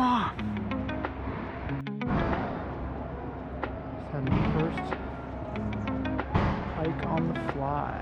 off. Just had my first pike on the fly.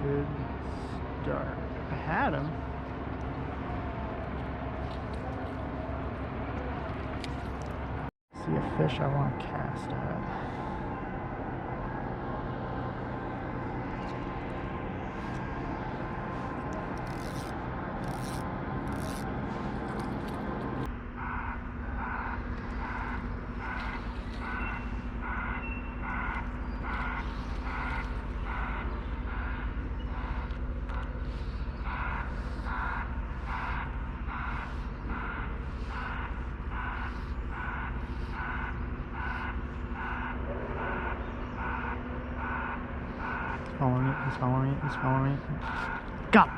Good start. I had him. See a fish I want to cast at. He's following me. Got him.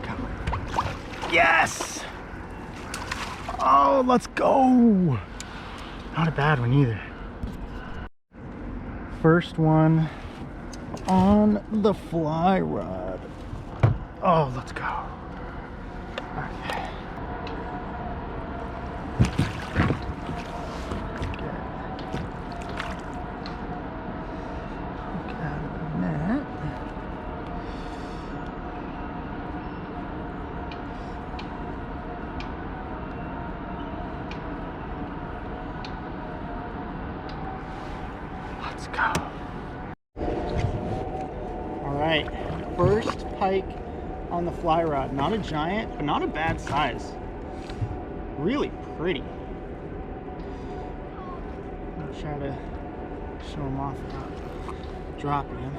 Come on. Yes! Oh, let's go! Not a bad one either. First one on the fly rod. Oh, let's go. Okay. Look out of the net. Let's go. Alright, first pike on the fly rod. Not a giant, but not a bad size. Really pretty. I'll try to show him off without dropping him.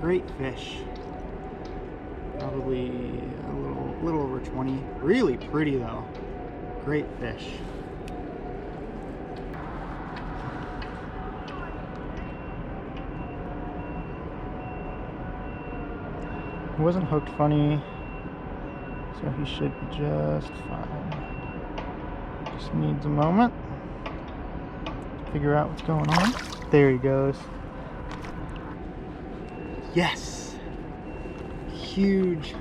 Great fish. Probably a little over 20. Really pretty though. Great fish. He wasn't hooked funny, so he should be just fine. Just needs a moment to figure out what's going on. There he goes. Yes! Huge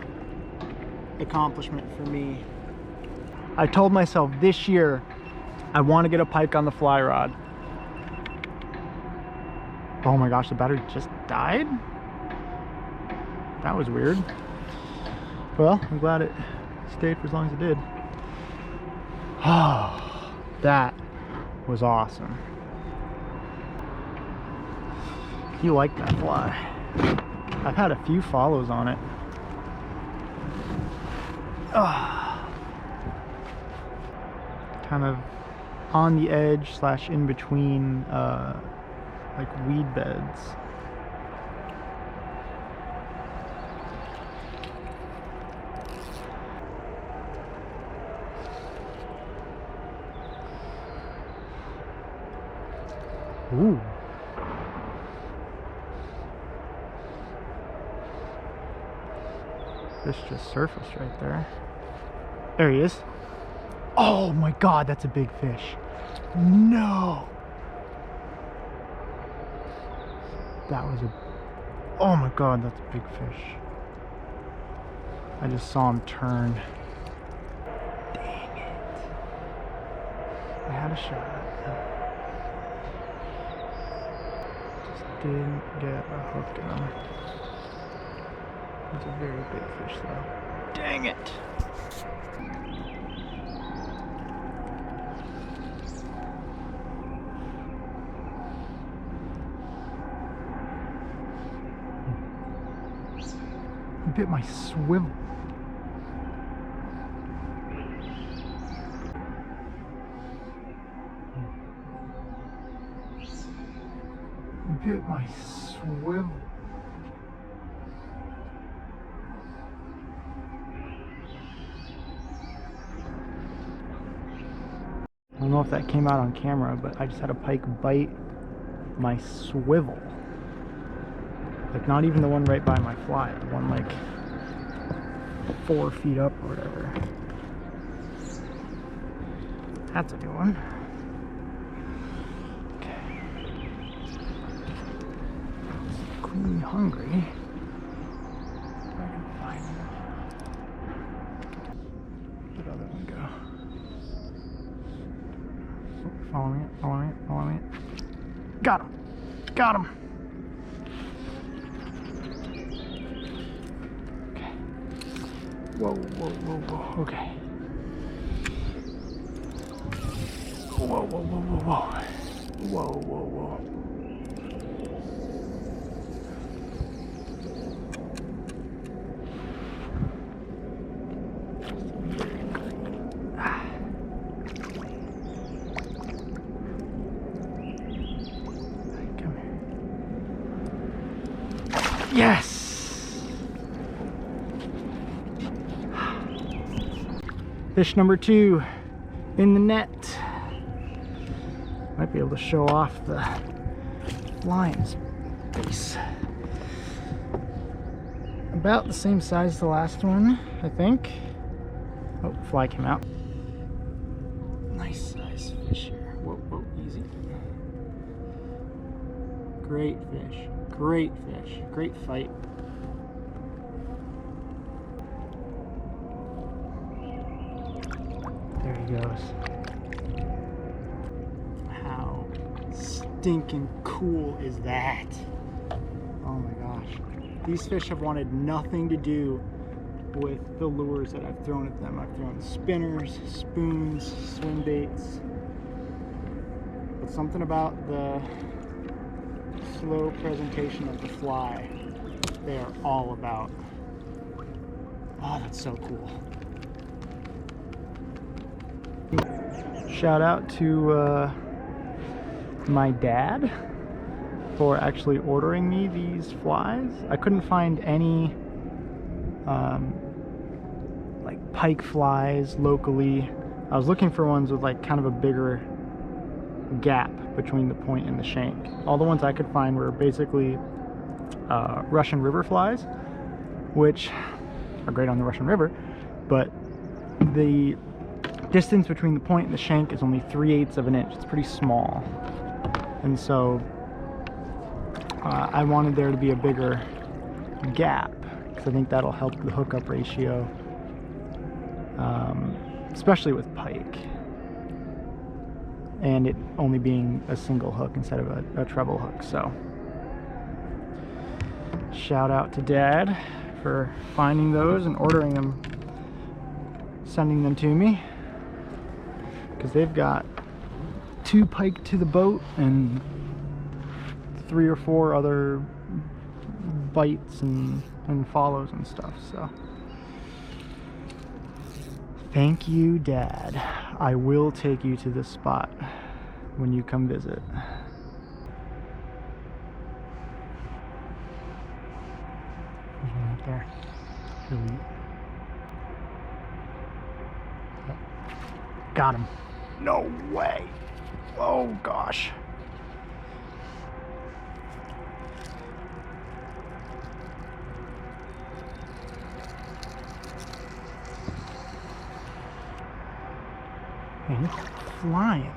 accomplishment for me. I told myself this year I want to get a pike on the fly rod. Oh my gosh, the battery just died? That was weird. Well, I'm glad it stayed for as long as it did. Oh, that was awesome. You like that fly. I've had a few follows on it. Oh. Kind of on the edge / in between like weed beds. Ooh. Fish just surfaced right there. There he is. Oh my god, that's a big fish. No. That was a... Oh my god, that's a big fish. I just saw him turn. Dang it. I had a shot. Didn't get a hook in him. He's a very big fish though. Dang it! He bit my swivel. Bit my swivel. I don't know if that came out on camera, but I just had a pike bite my swivel. Like not even the one right by my fly, the one like 4 feet up or whatever. That's a new one. Okay. Clearly hungry. If I can find him. Where'd the other one go? Oh, following it, following it, following it. Got him! Got him! Okay. Whoa, whoa, whoa, whoa, okay. Whoa, whoa, whoa, whoa, whoa. Whoa, whoa, whoa. Come here. Yes! Fish number 2 in the net. Might be able to show off the lion's face. About the same size as the last one, I think. Oh, fly came out. Nice size fish here. Whoa, whoa, easy. Great fish. Great fish. Great fight. There he goes. Stinking cool is that? Oh my gosh. These fish have wanted nothing to do with the lures that I've thrown at them. I've thrown spinners, spoons, swim baits. But something about the slow presentation of the fly, they are all about. Oh, that's so cool. Shout out to my dad for actually ordering me these flies. I couldn't find any like pike flies locally. I was looking for ones with like kind of a bigger gap between the point and the shank. All the ones I could find were basically Russian River flies, which are great on the Russian River, but the distance between the point and the shank is only 3/8 of an inch. It's pretty small. And so I wanted there to be a bigger gap because I think that'll help the hookup ratio, especially with pike, and it only being a single hook instead of a treble hook. So shout out to Dad for finding those and ordering them, sending them to me, because they've got 2 pike to the boat and 3 or 4 other bites and follows and stuff. So thank you, Dad. I will take you to this spot when you come visit. There's one right there. Got him. No way. Oh gosh. Man, he's flying in.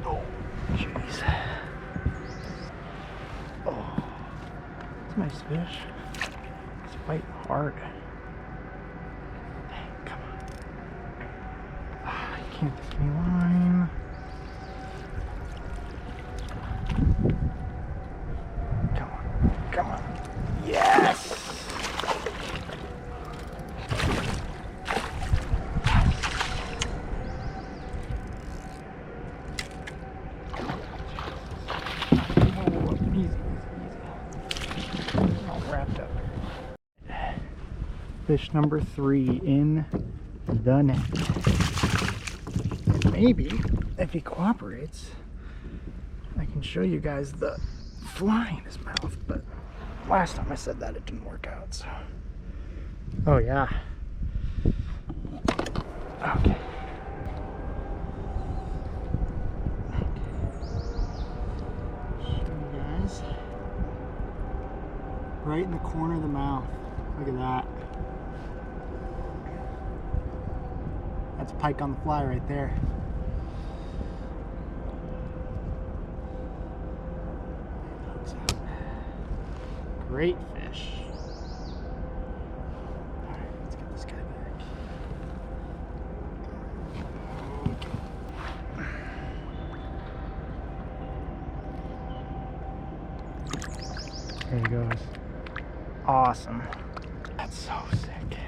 Oh, jeez. Oh, it's a nice fish. It's fighting hard. Dang, come on. Ah, I can't get any line. Come on, come on. Yes! Fish number 3 in the net. Maybe, if he cooperates, I can show you guys the fly in his mouth, but last time I said that it didn't work out, so. Oh yeah. Okay. Show you guys. right in the corner of the mouth. Look at that. That's a pike on the fly right there. Great fish. Alright, let's get this guy back. There he goes. Awesome. That's so sick.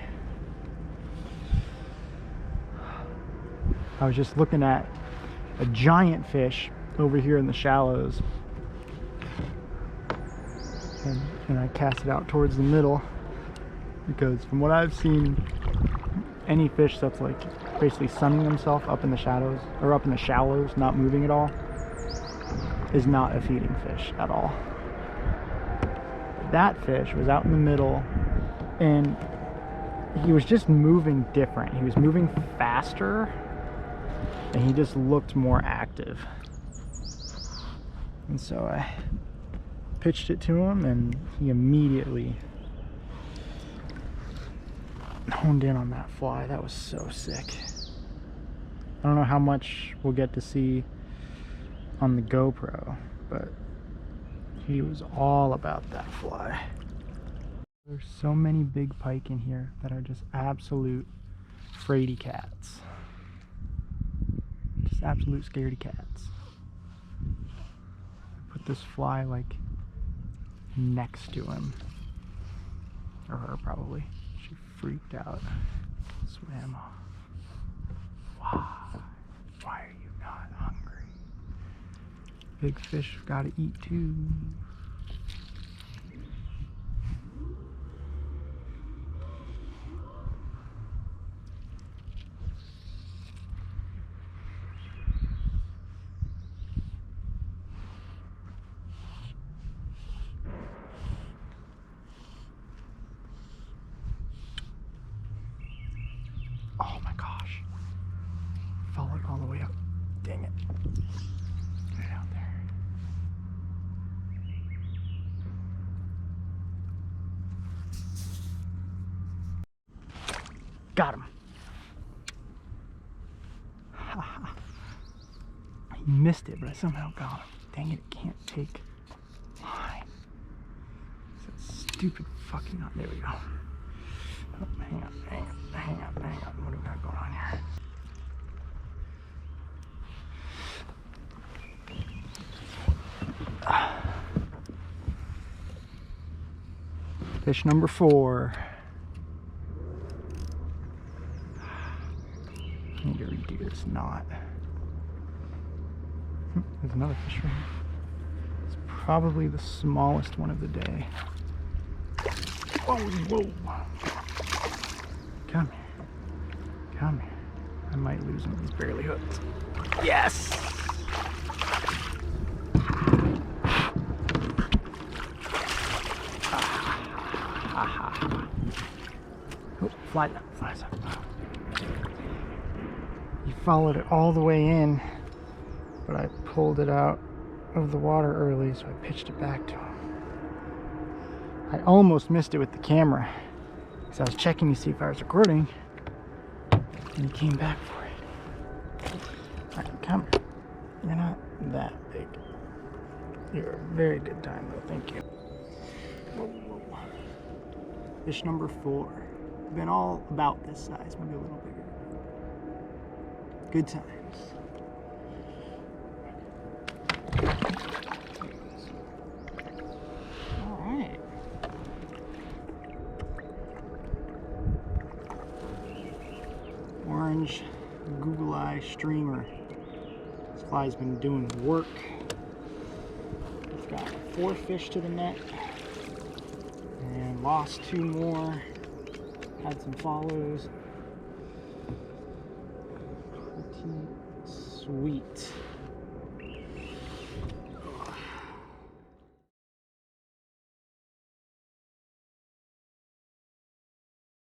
I was just looking at a giant fish over here in the shallows. And I cast it out towards the middle because from what I've seen, any fish that's like basically sunning themselves up in the shadows or up in the shallows, not moving at all, is not a feeding fish at all. That fish was out in the middle and he was just moving different. He was moving faster and he just looked more active. And so I pitched it to him and he immediately honed in on that fly. That was so sick. I don't know how much we'll get to see on the GoPro, but he was all about that fly. There's so many big pike in here that are just absolute fraidy cats. Just absolute scaredy cats. Put this fly like next to him, or her probably. She freaked out, swam off. Why are you not hungry? Big fish have got to eat too. Oh my gosh. Followed all the way up. Dang it. Get it out there. Got him. He missed it, but I somehow got him. Dang it, it can't take mine. It's that stupid fucking knot. There we go. Oh, hang on. What do we got going on here? Fish number 4. I need to redo this knot. There's another fish right here. It's probably the smallest one of the day. Whoa. Come here. I might lose him. He's barely hooked. Yes! Oh, flies up. He followed it all the way in, but I pulled it out of the water early, so I pitched it back to him. I almost missed it with the camera, because I was checking to see if I was recording, and he came back for it. Alright, come here. You're not that big. You're a very good time, though. Thank you. Whoa. Fish number 4. Been all about this size, maybe a little bigger. Good times. Alright. Orange Google Eye streamer. This fly's been doing work. We've got 4 fish to the net and lost 2 more. Had some follows. Pretty sweet.